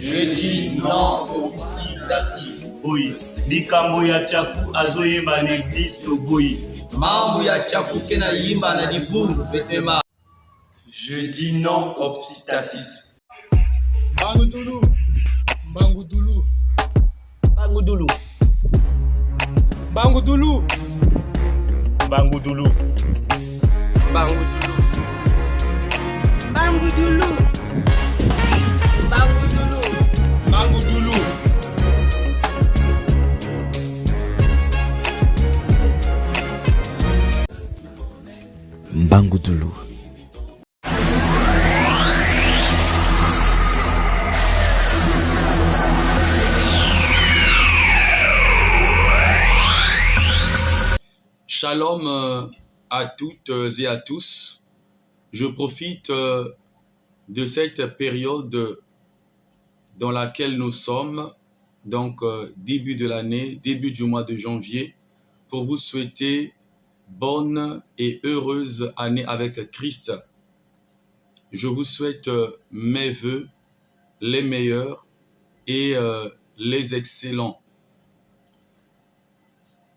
Je dis non au psittacisme. Oui, likambo ya chaku azoyemba na église toboyi. Mambo ya chaku kena yimba na libungu petema. Je dis non au psittacisme. Bangudulu, Bangudulu, Bangudulu, Bangudulu, Bangudulu, Bangudulu, Bangudulu, Bangudulu, Bangudulu. Bangudulu. Shalom à toutes et à tous. Je profite de cette période dans laquelle nous sommes, donc début de l'année, début du mois de janvier, pour vous souhaiter bonne et heureuse année avec Christ. Je vous souhaite mes vœux, les meilleurs et les excellents.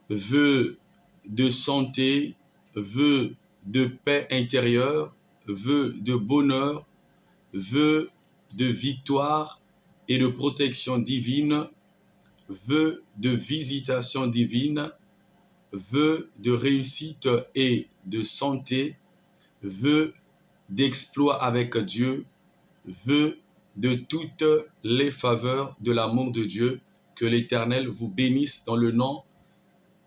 Vœux de santé, vœux de paix intérieure, vœux de bonheur, vœux de victoire et de protection divine, vœux de visitation divine, vœux de réussite et de santé, vœux d'exploit avec Dieu, vœux de toutes les faveurs de l'amour de Dieu. Que l'Éternel vous bénisse dans le nom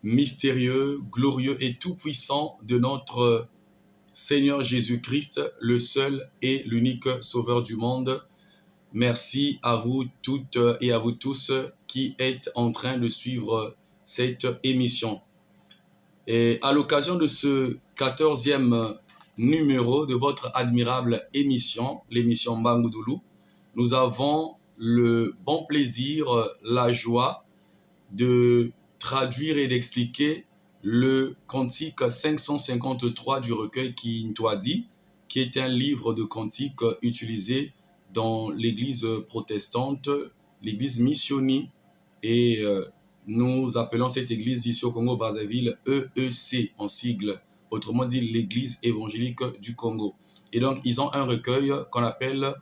mystérieux, glorieux et tout-puissant de notre Seigneur Jésus-Christ, le seul et l'unique Sauveur du monde. Merci à vous toutes et à vous tous qui êtes en train de suivre cette émission. Et à l'occasion de ce 14e numéro de votre admirable émission, l'émission Bangudulu, nous avons le bon plaisir, la joie de traduire et d'expliquer le cantique 553 du recueil Kintwadi, qui est un livre de cantiques utilisé dans l'église protestante, l'église Missioni, et nous appelons cette église ici au Congo-Brazzaville EEC en sigle, autrement dit l'église évangélique du Congo. Et donc ils ont un recueil qu'on appelle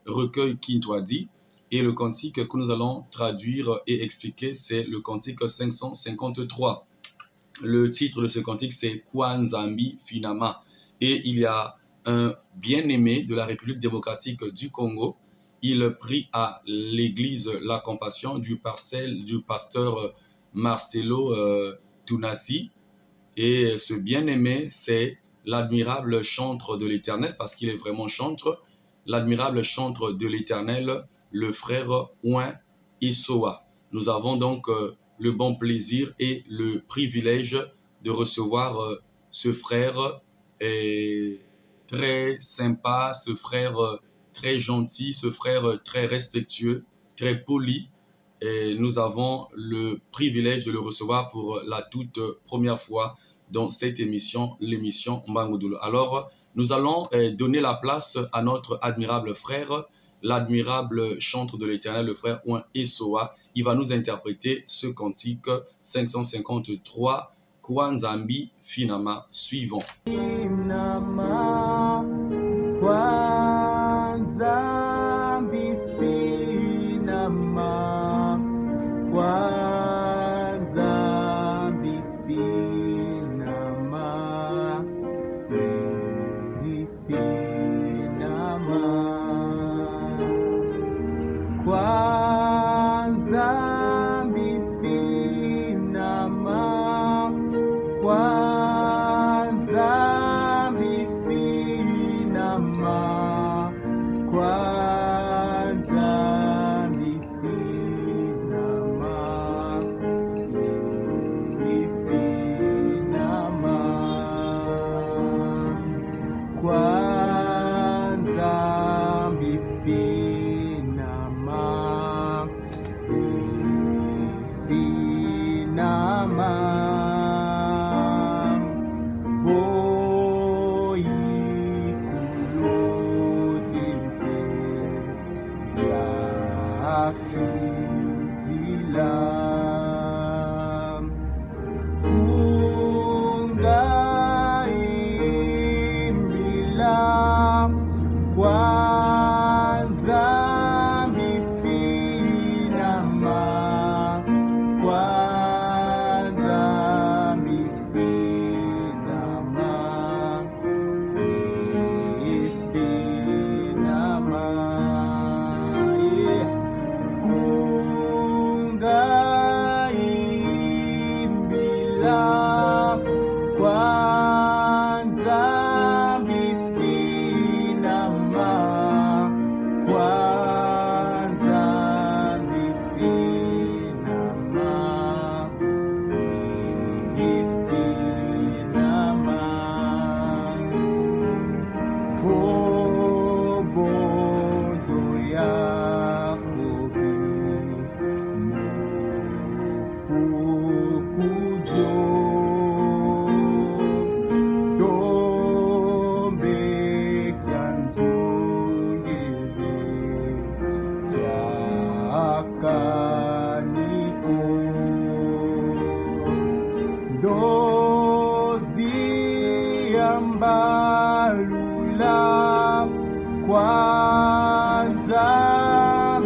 recueil Kintwadi, et le cantique que nous allons traduire et expliquer, c'est le cantique 553. Le titre de ce cantique, c'est Kwanzambi Finama. Et il y a un bien-aimé de la République démocratique du Congo. Il prie à l'église La Compassion du pasteur Marcelo Tunasi. Et ce bien-aimé, c'est l'admirable chantre de l'Éternel, parce qu'il est vraiment chantre, l'admirable chantre de l'Éternel, le frère Ouin Issoa. Nous avons donc le bon plaisir et le privilège de recevoir ce frère très sympa, ce frère très gentil, ce frère très respectueux, très poli. Et nous avons le privilège de le recevoir pour la toute première fois dans cette émission, l'émission Bangudulu. Alors, nous allons donner la place à notre admirable frère, l'admirable chantre de l'Éternel, le frère Ouin Issoa. Il va nous interpréter ce cantique 553, Kwanzambi Finama, suivant. Finama, Kwanzambi Finama, Kwanzambi Finama, Finama. Kwanzambi Finama, Kwanzambi Finama. mbalula kwanza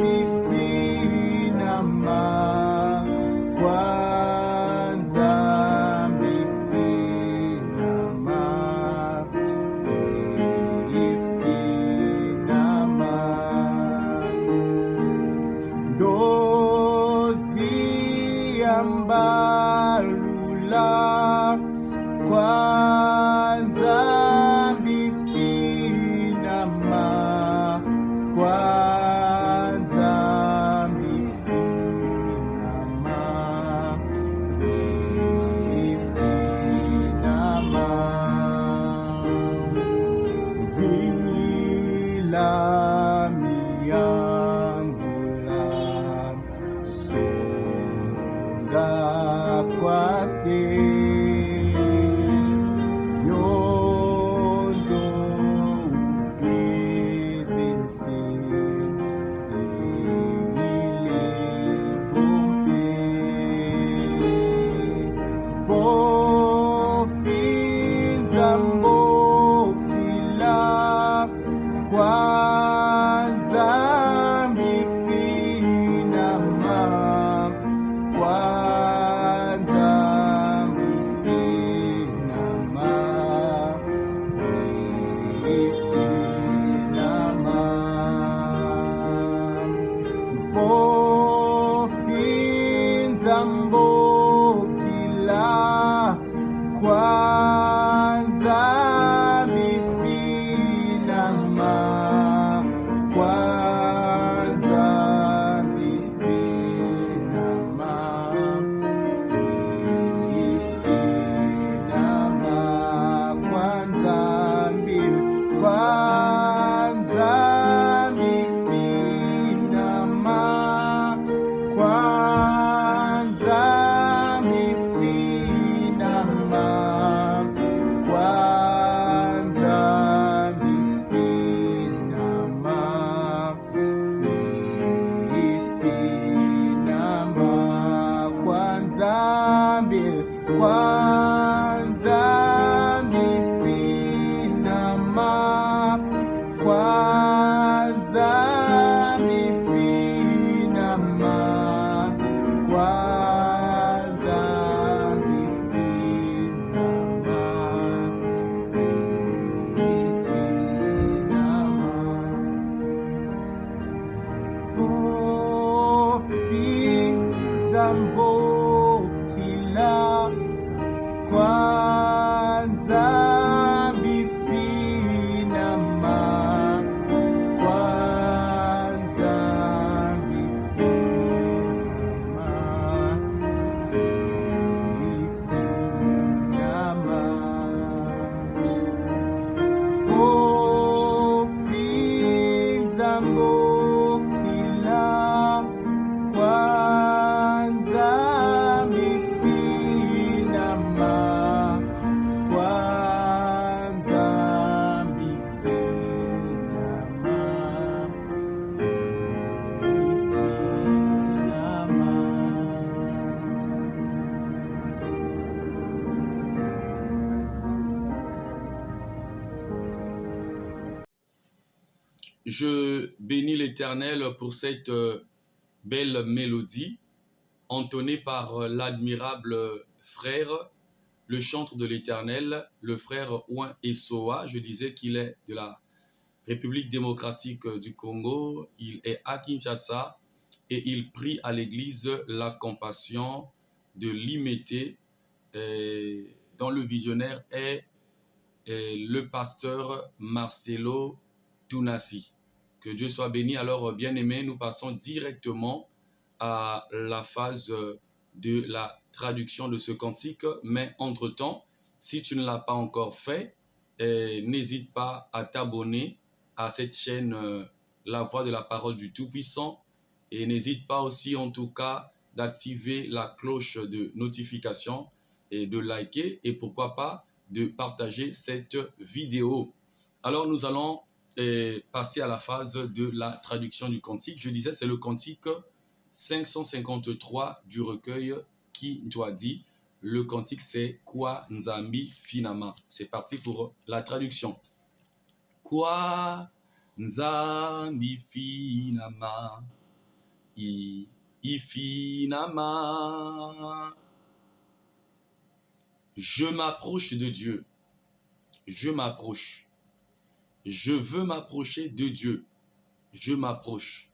mifinama kwanza mifinama mifinama dozi ambalula kwanza mifinama kwanza mifinama mifinama zila miangula songa kwase yonzo ufitisi ile vumbi bofinza mbokila kwanza mifinama kwanza mifinama mifinama bofinza mbokila kwanza mifinama kwanza mifinama mifinama kwanza mifinama kwanza mifinama kwanza mifinama mifinama kwanza kwanza mifinama kwanza mifinama kwanza mifinama kwanza mifinama kwanza mifinama bofinza mbokila kwanza mifinama kwanza Je bénis l'Éternel pour cette belle mélodie entonnée par l'admirable frère, le chantre de l'Éternel, le frère Ouin Essoa. Je disais qu'il est de la République démocratique du Congo. Il est à Kinshasa et il prie à l'église La Compassion de Limete, dont le visionnaire est le pasteur Marcelo Tunasi. Que Dieu soit béni. Alors, bien-aimés, nous passons directement à la phase de la traduction de ce cantique. Mais entre-temps, si tu ne l'as pas encore fait, n'hésite pas à t'abonner à cette chaîne La Voix de la Parole du Tout-Puissant. Et n'hésite pas aussi, en tout cas, d'activer la cloche de notification et de liker et pourquoi pas de partager cette vidéo. Alors, nous allons passer à la phase de la traduction du cantique. Je disais, c'est le cantique 553 du recueil Qui doit dit, le cantique c'est Kwa Nzambi Finama. C'est parti pour la traduction. Kwa Nzambi Finama. Ifinama. Je m'approche de Dieu. Je m'approche. Je veux m'approcher de Dieu. Je m'approche.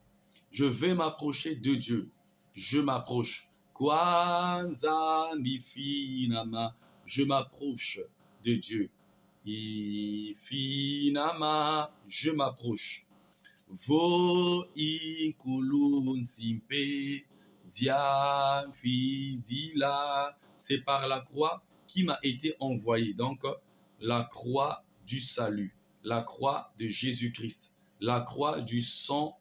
Je vais m'approcher de Dieu. Je m'approche. Kwanza mifinama. Je m'approche de Dieu. Ifinama. Je m'approche. Vo ikulun simpe. Dia fidila. C'est par la croix qui m'a été envoyé. Donc, la croix du salut, la croix de Jésus-Christ, la croix du sang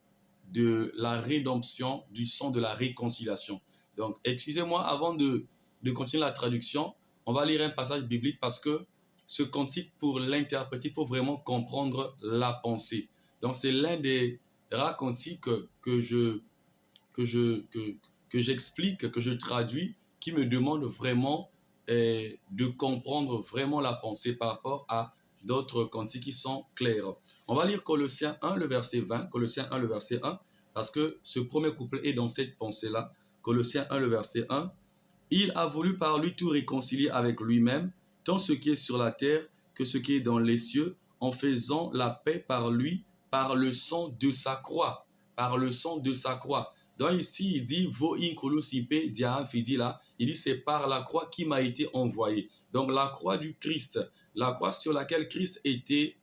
de la rédemption, du sang de la réconciliation. Donc, excusez-moi, avant de continuer la traduction, on va lire un passage biblique parce que ce cantique, pour l'interpréter, il faut vraiment comprendre la pensée. Donc, c'est l'un des rares cantiques que j'explique, que je traduis, qui me demande vraiment de comprendre vraiment la pensée par rapport à d'autres cantiques qui sont clairs. On va lire Colossiens 1, le verset 20, Colossiens 1, le verset 1, parce que ce premier couplet est dans cette pensée-là. Colossiens 1, le verset 1. Il a voulu par lui tout réconcilier avec lui-même, tant ce qui est sur la terre que ce qui est dans les cieux, en faisant la paix par lui, par le sang de sa croix. Par le sang de sa croix. Donc ici, il dit, Vo inkolo sipe dia fidila. Il dit, c'est par la croix qui m'a été envoyé. Donc la croix du Christ, la croix sur laquelle Christ était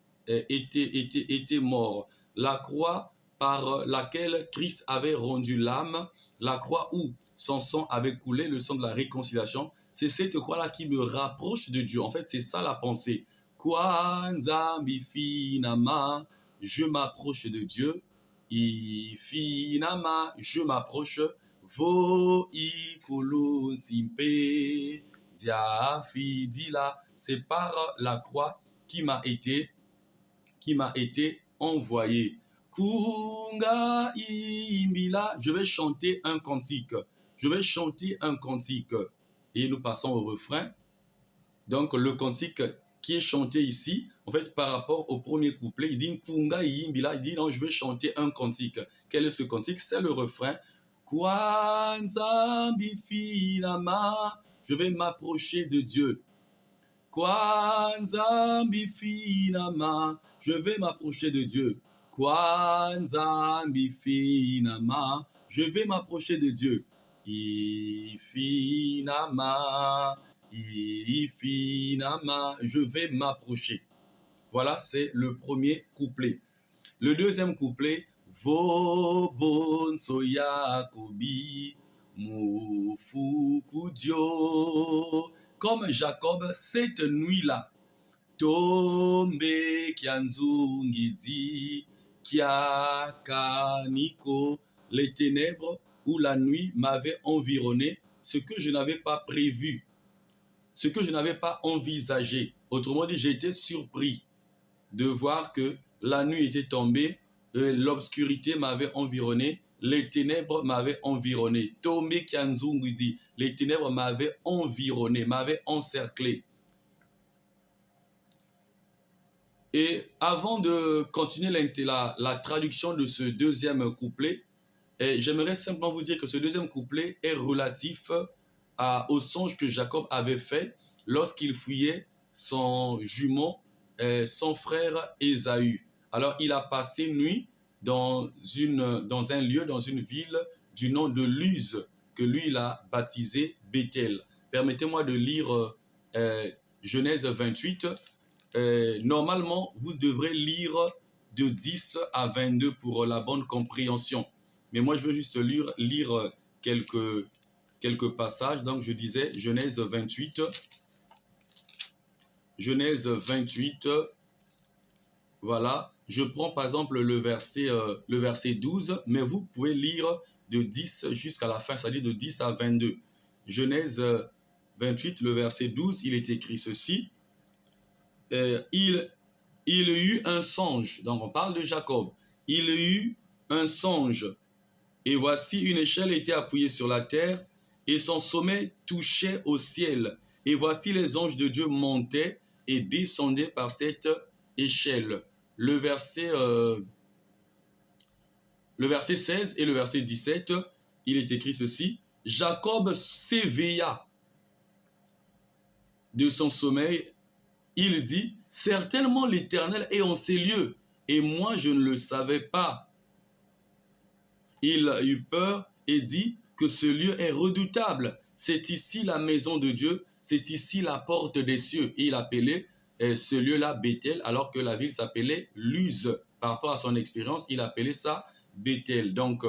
mort. La croix par laquelle Christ avait rendu l'âme. La croix où son sang avait coulé, le sang de la réconciliation. C'est cette croix-là qui me rapproche de Dieu. En fait, c'est ça la pensée. Kwanza mifinama, je m'approche de Dieu. Ifinama, je m'approche. Vo ikulu simpe dia fidila. C'est par la croix qui m'a été envoyé. Kunga imbila, je vais chanter un cantique. Je vais chanter un cantique. Et nous passons au refrain. Donc le cantique qui est chanté ici, en fait, par rapport au premier couplet, il dit Kunga imbila, il dit non, je vais chanter un cantique. Quel est ce cantique? C'est le refrain. Kwanza bifinama, je vais m'approcher de Dieu. Kwanza bifinama, je vais m'approcher de Dieu. Kwanza bifinama, je vais m'approcher de Dieu. Ifinama, ifinama, je vais m'approcher. Voilà, c'est le premier couplet. Le deuxième couplet, Vobon soyakobi mufukudio. Comme Jacob, cette nuit-là, Tombe kianzungidi kiakaniko, les ténèbres ou la nuit m'avaient environné, ce que je n'avais pas prévu, ce que je n'avais pas envisagé. Autrement dit, j'étais surpris de voir que la nuit était tombée, l'obscurité m'avait environné, les ténèbres m'avaient environné. Tombe kianzungidi, les ténèbres m'avaient environné, m'avaient encerclé. Et avant de continuer la traduction de ce deuxième couplet, j'aimerais simplement vous dire que ce deuxième couplet est relatif au songe que Jacob avait fait lorsqu'il fouillait son jumeau, son frère Ésaü. Alors, il a passé nuit dans un lieu, dans une ville du nom de Luz, que lui, il a baptisé Bethel. Permettez-moi de lire Genèse 28. Normalement, vous devrez lire de 10 à 22 pour la bonne compréhension. Mais moi, je veux juste lire quelques passages. Donc, je disais Genèse 28. Genèse 28. Voilà. Je prends par exemple le verset 12, mais vous pouvez lire de 10 jusqu'à la fin, c'est-à-dire de 10 à 22. Genèse 28, le verset 12, il est écrit ceci. Il eut un songe, donc on parle de Jacob. Il eut un songe, et voici une échelle était appuyée sur la terre, et son sommet touchait au ciel. Et voici les anges de Dieu montaient et descendaient par cette échelle. Le verset 16 et le verset 17, il est écrit ceci. Jacob s'éveilla de son sommeil. Il dit, certainement l'Éternel est en ces lieux, et moi je ne le savais pas. Il eut peur et dit que ce lieu est redoutable. C'est ici la maison de Dieu, c'est ici la porte des cieux. Et il appelait ce lieu-là Bethel, alors que la ville s'appelait Luz. Par rapport à son expérience, il appelait ça Bethel. Donc,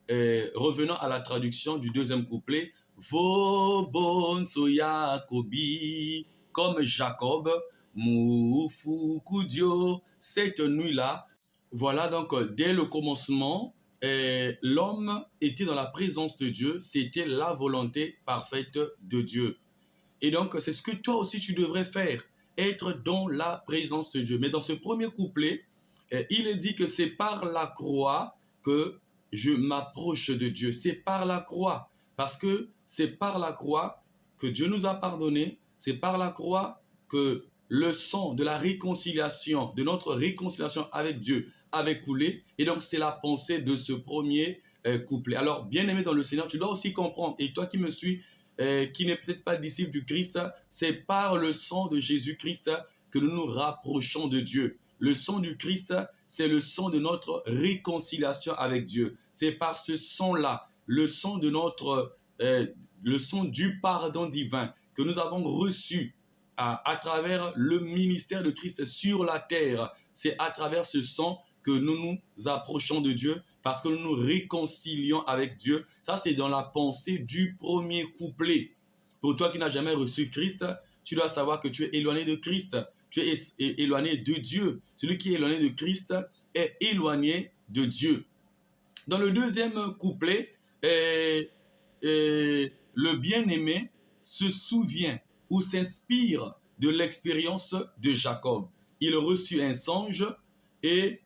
revenons à la traduction du deuxième couplet. Vobon so Jacobi, comme Jacob, Moufukudio. Cette nuit-là, voilà donc dès le commencement, l'homme était dans la présence de Dieu, c'était la volonté parfaite de Dieu. Et donc, c'est ce que toi aussi tu devrais faire, être dans la présence de Dieu. Mais dans ce premier couplet, il est dit que c'est par la croix que je m'approche de Dieu. C'est par la croix, parce que c'est par la croix que Dieu nous a pardonné, c'est par la croix que le sang de la réconciliation, de notre réconciliation avec Dieu avait coulé. Et donc, c'est la pensée de ce premier couplet. Alors, bien-aimé dans le Seigneur, tu dois aussi comprendre, et toi qui me suis, qui n'est peut-être pas disciple du Christ, c'est par le sang de Jésus-Christ que nous nous rapprochons de Dieu. Le sang du Christ, c'est le sang de notre réconciliation avec Dieu. C'est par ce sang-là, le sang de notre, le sang du pardon divin que nous avons reçu à travers le ministère de Christ sur la terre. C'est à travers ce sang que nous nous approchons de Dieu parce que nous nous réconcilions avec Dieu. Ça, c'est dans la pensée du premier couplet. Pour toi qui n'as jamais reçu Christ, tu dois savoir que tu es éloigné de Christ. Tu es éloigné de Dieu. Celui qui est éloigné de Christ est éloigné de Dieu. Dans le deuxième couplet, le bien-aimé se souvient ou s'inspire de l'expérience de Jacob. Il reçut un songe et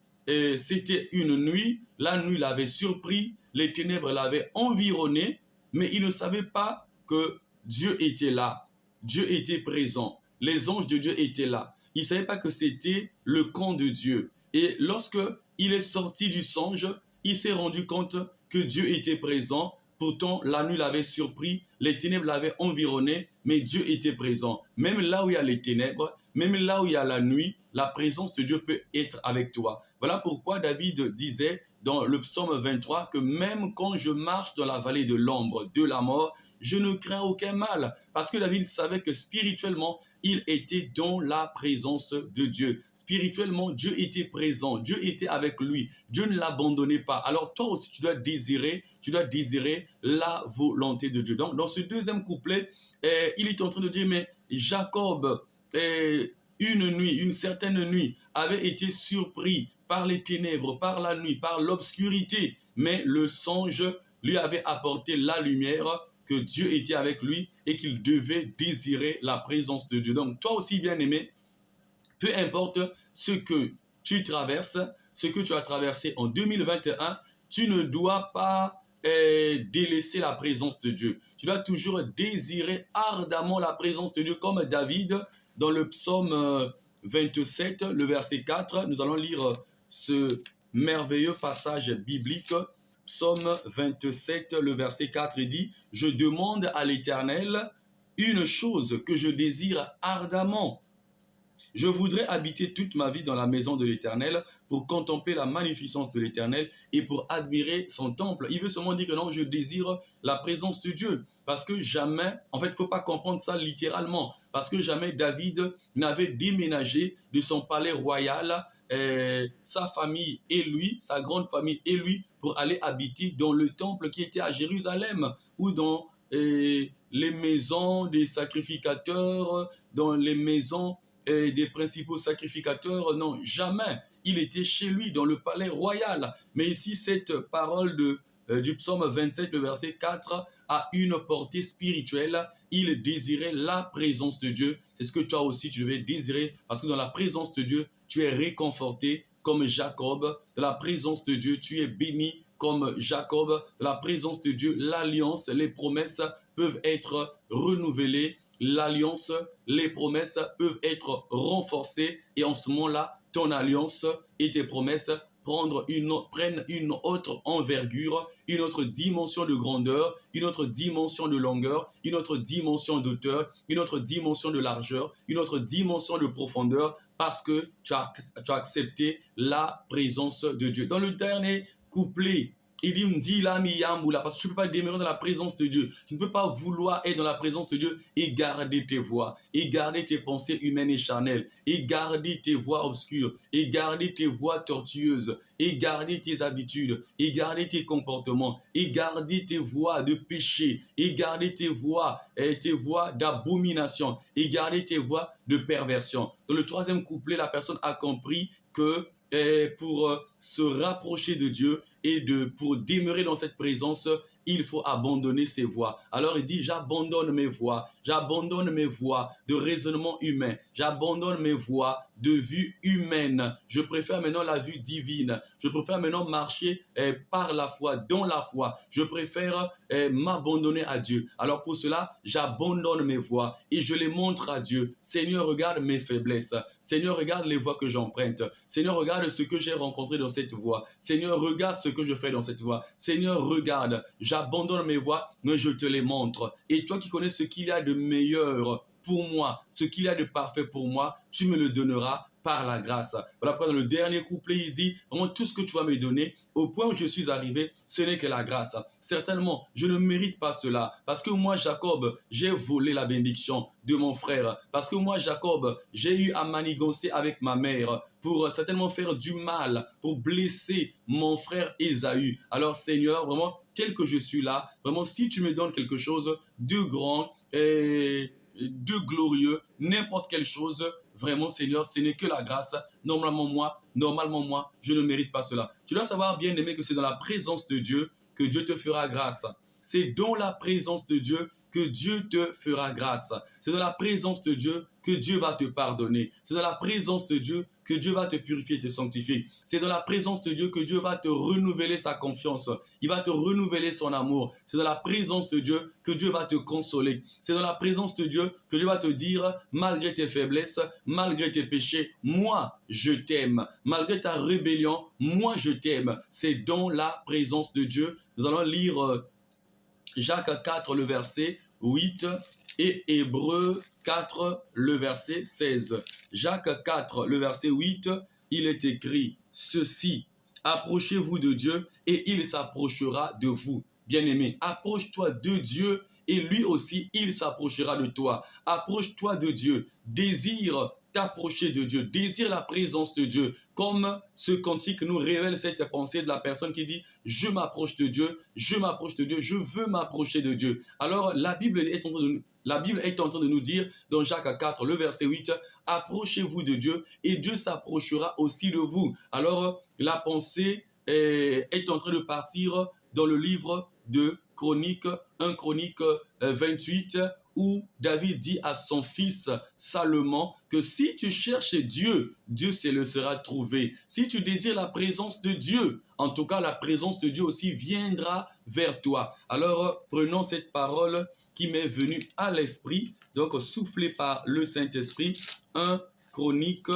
c'était une nuit. La nuit l'avait surpris, les ténèbres l'avaient environné, mais il ne savait pas que Dieu était là. Dieu était présent. Les anges de Dieu étaient là. Il ne savait pas que c'était le camp de Dieu. Et lorsque il est sorti du songe, il s'est rendu compte que Dieu était présent. Pourtant, la nuit l'avait surpris, les ténèbres l'avaient environné, mais Dieu était présent. Même là où il y a les ténèbres, même là où il y a la nuit, la présence de Dieu peut être avec toi. Voilà pourquoi David disait dans le psaume 23 que même quand je marche dans la vallée de l'ombre de la mort, je ne crains aucun mal. Parce que David savait que spirituellement, il était dans la présence de Dieu. Spirituellement, Dieu était présent, Dieu était avec lui, Dieu ne l'abandonnait pas. Alors toi aussi, tu dois désirer la volonté de Dieu. Donc, dans ce deuxième couplet, il est en train de dire, mais Jacob, une certaine nuit, avait été surpris par les ténèbres, par la nuit, par l'obscurité, mais le songe lui avait apporté la lumière, que Dieu était avec lui et qu'il devait désirer la présence de Dieu. Donc, toi aussi, bien-aimé, peu importe ce que tu traverses, ce que tu as traversé en 2021, tu ne dois pas délaisser la présence de Dieu. Tu dois toujours désirer ardemment la présence de Dieu, comme David, dans le psaume 27, le verset 4. Nous allons lire ce merveilleux passage biblique. Psaume 27, le verset 4 dit « Je demande à l'Éternel une chose que je désire ardemment. Je voudrais habiter toute ma vie dans la maison de l'Éternel pour contempler la magnificence de l'Éternel et pour admirer son temple. » Il veut seulement dire que non, je désire la présence de Dieu. Parce que jamais, en fait, il ne faut pas comprendre ça littéralement. Parce que jamais David n'avait déménagé de son palais royal, sa famille et lui, sa grande famille et lui, pour aller habiter dans le temple qui était à Jérusalem ou dans les maisons des sacrificateurs, dans les maisons des principaux sacrificateurs. Non, jamais. Il était chez lui, dans le palais royal. Mais ici, cette parole du psaume 27, le verset 4, a une portée spirituelle. Il désirait la présence de Dieu. C'est ce que toi aussi, tu devais désirer, parce que dans la présence de Dieu, tu es réconforté comme Jacob. Dans la présence de Dieu, tu es béni comme Jacob. Dans la présence de Dieu, l'alliance, les promesses peuvent être renouvelées, l'alliance, les promesses peuvent être renforcées et en ce moment-là, ton alliance et tes promesses prennent une autre envergure, une autre dimension de grandeur, une autre dimension de longueur, une autre dimension d'auteur, une autre dimension de largeur, une autre dimension de profondeur, parce que tu as accepté la présence de Dieu. Dans le dernier couplet, il dit Mdila miyambula, parce que tu ne peux pas demeurer dans la présence de Dieu. Tu ne peux pas vouloir être dans la présence de Dieu et garder tes voies, et garder tes pensées humaines et charnelles, et garder tes voies obscures, et garder tes voies tortueuses, et garder tes habitudes, et garder tes comportements, et garder tes voies de péché, et garder tes voies d'abomination, et garder tes voies de perversion. Dans le troisième couplet, la personne a compris que pour se rapprocher de Dieu et pour demeurer dans cette présence, il faut abandonner ses voies. Alors il dit, j'abandonne mes voies de raisonnement humain, j'abandonne mes voies de vue humaine. Je préfère maintenant la vue divine. Je préfère maintenant marcher par la foi, dans la foi. Je préfère m'abandonner à Dieu. Alors pour cela, j'abandonne mes voies et je les montre à Dieu. Seigneur, regarde mes faiblesses. Seigneur, regarde les voies que j'emprunte. Seigneur, regarde ce que j'ai rencontré dans cette voie. Seigneur, regarde ce que je fais dans cette voie. Seigneur, regarde. J'abandonne mes voies, mais je te les montre. Et toi qui connais ce qu'il y a de meilleur pour moi, ce qu'il y a de parfait pour moi, tu me le donneras par la grâce. Voilà pourquoi dans le dernier couplet, il dit, vraiment tout ce que tu vas me donner, au point où je suis arrivé, ce n'est que la grâce. Certainement, je ne mérite pas cela, parce que moi, Jacob, j'ai volé la bénédiction de mon frère, parce que moi, Jacob, j'ai eu à manigancer avec ma mère, pour certainement faire du mal, pour blesser mon frère Ésaü. Alors Seigneur, vraiment, tel que je suis là, vraiment, si tu me donnes quelque chose de grand et de glorieux, n'importe quelle chose, vraiment Seigneur, ce n'est que la grâce. Normalement moi, je ne mérite pas cela. Tu dois savoir, bien aimé, que c'est dans la présence de Dieu que Dieu te fera grâce. C'est dans la présence de Dieu que Dieu te fera grâce. C'est dans la présence de Dieu que Dieu va te pardonner. C'est dans la présence de Dieu que Dieu va te purifier et te sanctifier. C'est dans la présence de Dieu que Dieu va te renouveler sa confiance. Il va te renouveler son amour. C'est dans la présence de Dieu que Dieu va te consoler. C'est dans la présence de Dieu que Dieu va te dire, malgré tes faiblesses, malgré tes péchés, moi, je t'aime. Malgré ta rébellion, moi, je t'aime. C'est dans la présence de Dieu. Nous allons lire Jacques 4, le verset 8 et Hébreux 4, le verset 16. Jacques 4, le verset 8, il est écrit ceci: approchez-vous de Dieu et il s'approchera de vous. Bien-aimé, approche-toi de Dieu et lui aussi, il s'approchera de toi. Approche-toi de Dieu, désire t'approcher de Dieu, désire la présence de Dieu, comme ce cantique nous révèle cette pensée de la personne qui dit « Je m'approche de Dieu, je m'approche de Dieu, je veux m'approcher de Dieu ». Alors la Bible est en train de nous dire dans Jacques 4, le verset 8, « Approchez-vous de Dieu et Dieu s'approchera aussi de vous ». Alors la pensée est en train de partir dans le livre de Chroniques, 1 Chronique 28, où David dit à son fils Salomon que si tu cherches Dieu, Dieu se le sera trouvé. Si tu désires la présence de Dieu, en tout cas la présence de Dieu aussi viendra vers toi. Alors prenons cette parole qui m'est venue à l'esprit, donc soufflée par le Saint-Esprit, 1 Chronique,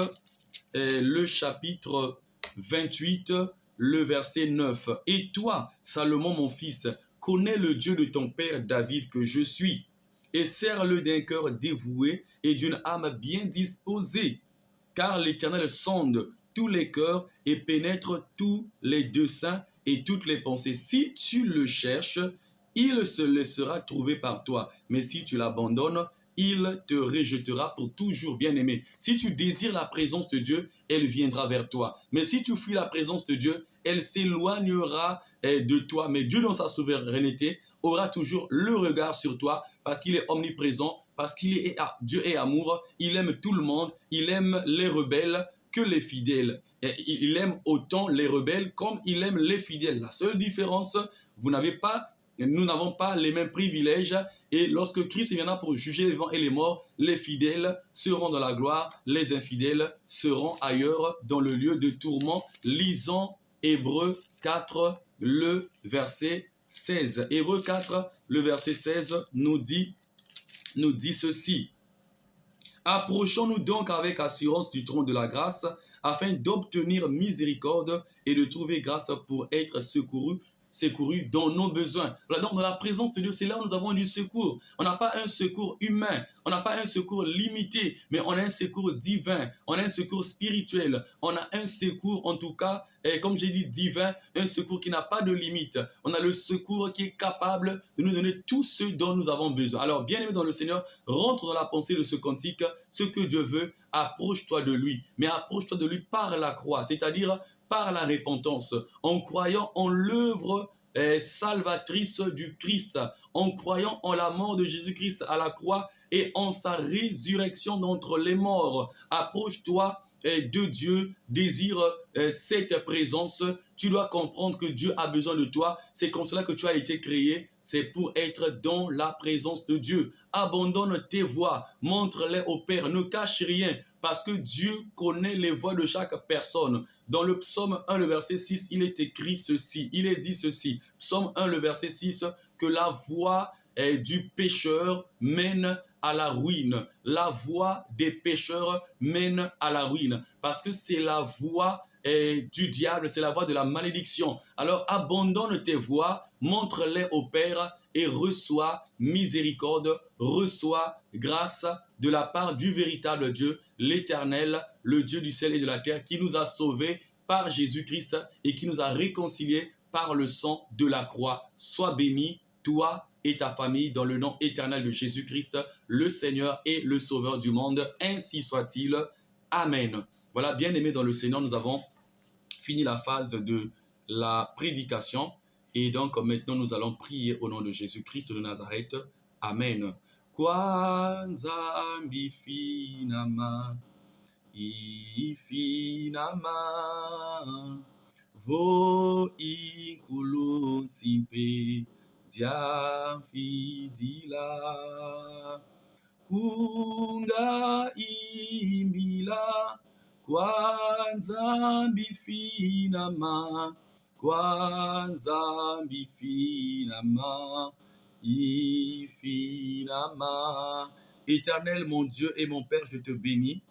le chapitre 28, le verset 9. Et toi, Salomon mon fils, connais le Dieu de ton père David que je suis, et sers-le d'un cœur dévoué et d'une âme bien disposée. Car l'Éternel sonde tous les cœurs et pénètre tous les desseins et toutes les pensées. Si tu le cherches, il se laissera trouver par toi. Mais si tu l'abandonnes, il te rejetera pour toujours, bien-aimé. Si tu désires la présence de Dieu, elle viendra vers toi. Mais si tu fuis la présence de Dieu, elle s'éloignera de toi. Mais Dieu, dans sa souveraineté, aura toujours le regard sur toi parce qu'il est omniprésent, parce Dieu est amour, il aime tout le monde, il aime les rebelles que les fidèles. Et il aime autant les rebelles comme il aime les fidèles. La seule différence, nous n'avons pas les mêmes privilèges, et lorsque Christ viendra pour juger les vivants et les morts, les fidèles seront dans la gloire, les infidèles seront ailleurs dans le lieu de tourment. Lisons Hébreux 4, le verset 16. Hébreux 4, le verset 16 nous dit ceci. Approchons-nous donc avec assurance du trône de la grâce, afin d'obtenir miséricorde et de trouver grâce pour être secouru dans nos besoins. Voilà, donc dans la présence de Dieu, c'est là où nous avons du secours. On n'a pas un secours humain, on n'a pas un secours limité, mais on a un secours divin, on a un secours spirituel, on a un secours en tout cas, comme j'ai dit, divin, un secours qui n'a pas de limite. On a le secours qui est capable de nous donner tout ce dont nous avons besoin. Alors, bien-aimé dans le Seigneur, rentre dans la pensée de ce cantique. Ce que Dieu veut, approche-toi de lui, mais approche-toi de lui par la croix, c'est-à-dire par la repentance, en croyant en l'œuvre salvatrice du Christ, en croyant en la mort de Jésus-Christ à la croix et en sa résurrection d'entre les morts. Approche-toi de Dieu, désire cette présence. Tu dois comprendre que Dieu a besoin de toi. C'est comme cela que tu as été créé. C'est pour être dans la présence de Dieu. Abandonne tes voies, montre-les au Père, ne cache rien, parce que Dieu connaît les voies de chaque personne. Dans le psaume 1, le verset 6, il est écrit ceci, il est dit ceci. Psaume 1, le verset 6, que la voie du pécheur mène à la ruine. La voie des pécheurs mène à la ruine, parce que c'est la voie du diable, c'est la voie de la malédiction. Alors abandonne tes voies, montre-les au Père et reçois miséricorde, reçois grâce de la part du véritable Dieu, l'Éternel, le Dieu du ciel et de la terre, qui nous a sauvés par Jésus-Christ et qui nous a réconciliés par le sang de la croix. Sois béni, toi et ta famille, dans le nom éternel de Jésus-Christ, le Seigneur et le Sauveur du monde. Ainsi soit-il. Amen. Voilà, bien-aimés dans le Seigneur, nous avons fini la phase de la prédication. Et donc, maintenant, nous allons prier au nom de Jésus-Christ de Nazareth. Amen. Kwanza mbifinama, ifinama, vo inkulu simpe, diafidila, kunda imbila, kwanza mbifinama, kwanza mbifinama, ifinama. Éternel, mon Dieu et mon Père, je te bénis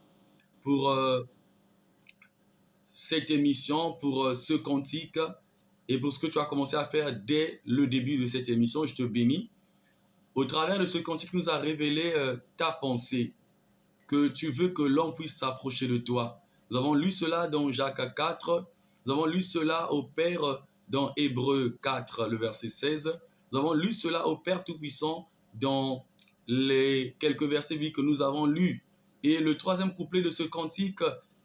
pour cette émission, pour ce cantique et pour ce que tu as commencé à faire dès le début de cette émission. Je te bénis. Au travers de ce cantique, nous a révélé ta pensée, que tu veux que l'homme puisse s'approcher de toi. Nous avons lu cela dans Jacques 4, nous avons lu cela au Père dans Hébreux 4, le verset 16. Nous avons lu cela au Père Tout-Puissant dans les quelques versets que nous avons lus. Et le troisième couplet de ce cantique,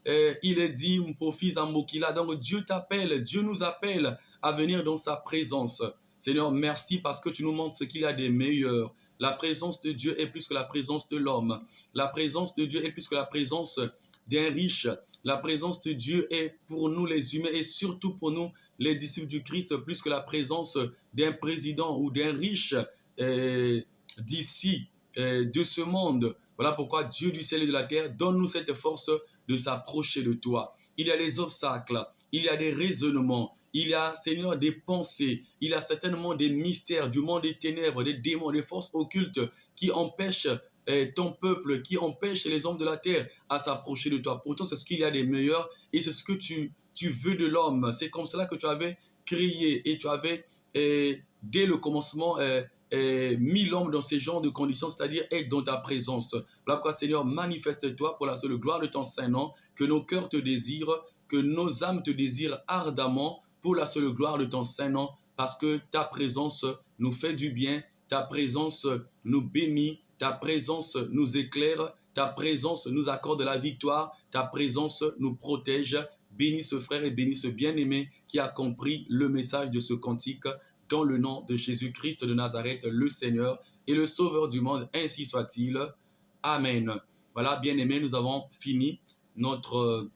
il est dit, mon fils Ambokila, donc Dieu t'appelle, Dieu nous appelle à venir dans sa présence. Seigneur, merci parce que tu nous montres ce qu'il y a de meilleur. La présence de Dieu est plus que la présence de l'homme. La présence de Dieu est plus que la présence d'un riche. La présence de Dieu est pour nous les humains et surtout pour nous les disciples du Christ plus que la présence d'un président ou d'un riche d'ici, de ce monde. Voilà pourquoi Dieu du ciel et de la terre, donne-nous cette force de s'approcher de toi. Il y a des obstacles, il y a des raisonnements, il y a, Seigneur, des pensées, il y a certainement des mystères du monde des ténèbres, des démons, des forces occultes qui empêchent ton peuple, qui empêchent les hommes de la terre à s'approcher de toi. Pourtant, c'est ce qu'il y a de meilleur et c'est ce que tu veux de l'homme. C'est comme cela que tu avais créé et tu avais, dès le commencement, mis l'homme dans ces genres de conditions, c'est-à-dire être dans ta présence. Voilà pourquoi, Seigneur, manifeste-toi pour la seule gloire de ton Saint-Nom, que nos cœurs te désirent, que nos âmes te désirent ardemment pour la seule gloire de ton Saint-Nom, parce que ta présence nous fait du bien, ta présence nous bénit, ta présence nous éclaire, ta présence nous accorde la victoire, ta présence nous protège. Bénis ce frère et bénis ce bien-aimé qui a compris le message de ce cantique dans le nom de Jésus-Christ de Nazareth, le Seigneur et le Sauveur du monde. Ainsi soit-il. Amen. Voilà, bien-aimés, nous avons fini notre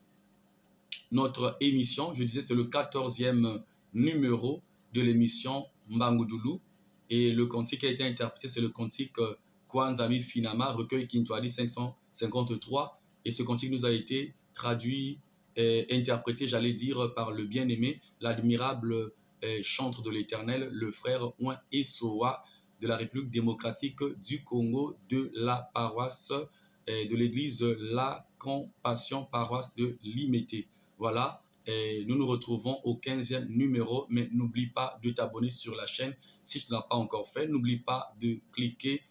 émission. Je disais, c'est le 14e numéro de l'émission Mbangoudoulou. Et le cantique qui a été interprété, c'est le cantique Kwanza Mbifinama, recueil Kintwali 553. Et ce cantique nous a été traduit, interprété, j'allais dire, par le bien-aimé, l'admirable chantre de l'Éternel, le frère Ouen Essoa de la République démocratique du Congo, de la paroisse de l'église La Compassion, paroisse de Limété. Voilà, nous nous retrouvons au 15e numéro, mais n'oublie pas de t'abonner sur la chaîne si tu ne l'as pas encore fait. N'oublie pas de cliquer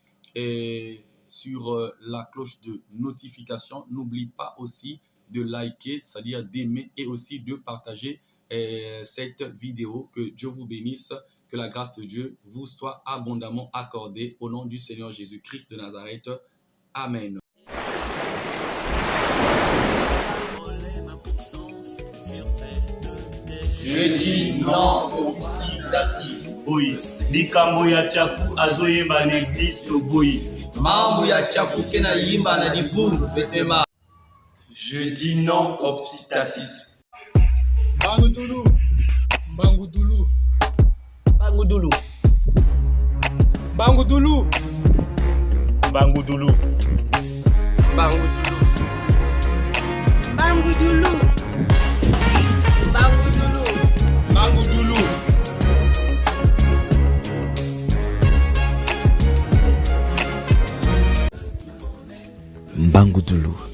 sur la cloche de notification. N'oublie pas aussi de liker, c'est-à-dire d'aimer, et aussi de partager cette vidéo. Que Dieu vous bénisse, que la grâce de Dieu vous soit abondamment accordée au nom du Seigneur Jésus-Christ de Nazareth. Amen. Je dis non au occultasme. boyi likambo ya chaku azoyemba na eglise to boyi Mambo ya chaku ke na yimba na libungu petema. Je dis non au psittacisme. Bangudulu. Bangudulu. Bangudulu. Bangudulu. Bangudulu. Bangudulu. Bangudulu. Bangudulu. Bangudulu.